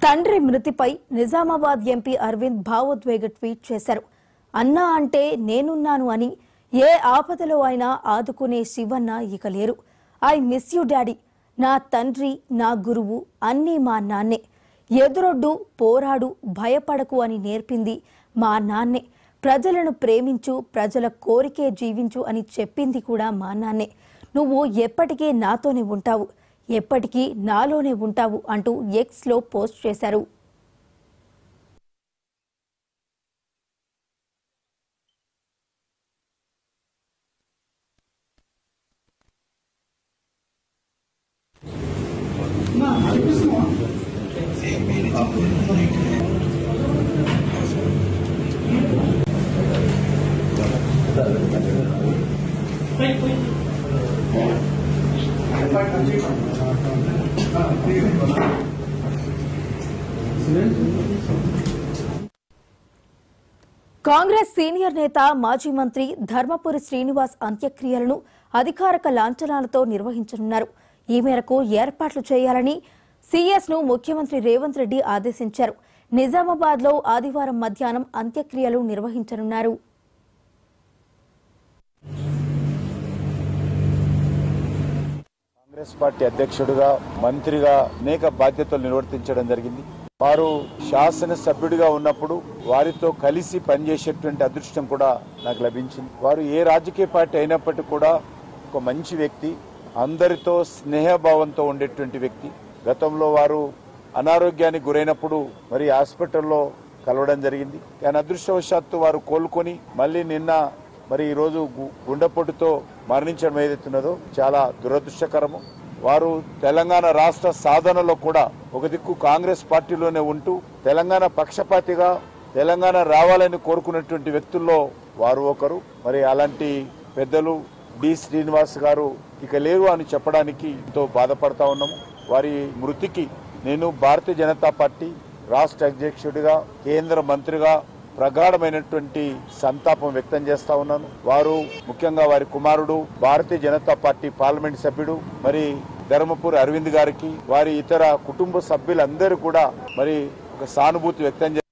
తండ్రి మృతిపై నిజామాబాద్ ఎంపీ అరవింద్ భావోద్వేగ ట్వీట్ చేశారు. అన్నా అంటే నేనున్నాను అని, ఏ ఆపదలో అయినా ఆదుకునే శివన్న ఇక లేరు. I miss you daddy. నా తండ్రి, నా గురువు అన్నీ మా నాన్నే. ఎదురొడ్డు, పోరాడు, భయపడకు అని నేర్పింది మా నాన్నే. ప్రజలను ప్రేమించు, ప్రజల కోరికే జీవించు అని చెప్పింది కూడా మా నాన్నే. నువ్వు ఎప్పటికీ నాతోనే ఉంటావు, ఎప్పటికీ నాలోనే ఉంటావు అంటూ ఎక్స్లో పోస్ట్ చేశారు. కాంగ్రెస్ సీనియర్ నేత మాజీ మంత్రి ధర్మపురి శ్రీనివాస్ అంత్యక్రియలను అధికారిక లాంఛనాలతో నిర్వహించనున్నారు. ఈ మేరకు ఏర్పాట్లు చేయాలని సీఎస్ ను ముఖ్యమంత్రి రేవంత్ రెడ్డి ఆదేశించారు. నిజామాబాద్ లో ఆదివారం మధ్యాహ్నం అంత్యక్రియలు నిర్వహించనున్నారు. కాంగ్రెస్ పార్టీ అధ్యక్షుడిగా, మంత్రిగా అనేక బాధ్యతలు నిర్వర్తించడం జరిగింది. వారు శాసనసభ్యుడిగా ఉన్నప్పుడు వారితో కలిసి పనిచేసేటువంటి అదృష్టం కూడా నాకు లభించింది. వారు ఏ రాజకీయ పార్టీ అయినప్పటికీ కూడా ఒక మంచి వ్యక్తి, అందరితో స్నేహభావంతో ఉండేటువంటి వ్యక్తి. గతంలో వారు అనారోగ్యానికి గురైనప్పుడు మరి హాస్పిటల్లో కలవడం జరిగింది. కానీ అదృష్టవశాత్తు వారు కోలుకొని మళ్ళీ నిన్న మరి ఈరోజు గుండెపోటుతో మరణించడం ఏదైతున్నదో చాలా దురదృష్టకరము. వారు తెలంగాణ రాష్ట్ర సాధనలో కూడా ఒక దిక్కు కాంగ్రెస్ పార్టీలోనే ఉంటూ తెలంగాణ పక్షపాతిగా తెలంగాణ రావాలని కోరుకున్నటువంటి వ్యక్తుల్లో వారు ఒకరు. మరి అలాంటి పెద్దలు డి శ్రీనివాస్ గారు ఇక లేరు అని చెప్పడానికి ఎంతో బాధపడతా ఉన్నాము. వారి మృతికి నేను భారతీయ జనతా పార్టీ రాష్ట్ర అధ్యక్షుడిగా, కేంద్ర మంత్రిగా ప్రగాఢమైనటువంటి సంతాపం వ్యక్తం చేస్తా ఉన్నాను. వారు ముఖ్యంగా వారి కుమారుడు భారతీయ జనతా పార్టీ పార్లమెంట్ సభ్యుడు మరి ధర్మపురి అరవింద్ గారికి, వారి ఇతర కుటుంబ సభ్యులందరూ కూడా మరి ఒక సానుభూతి వ్యక్తం చేస్తారు.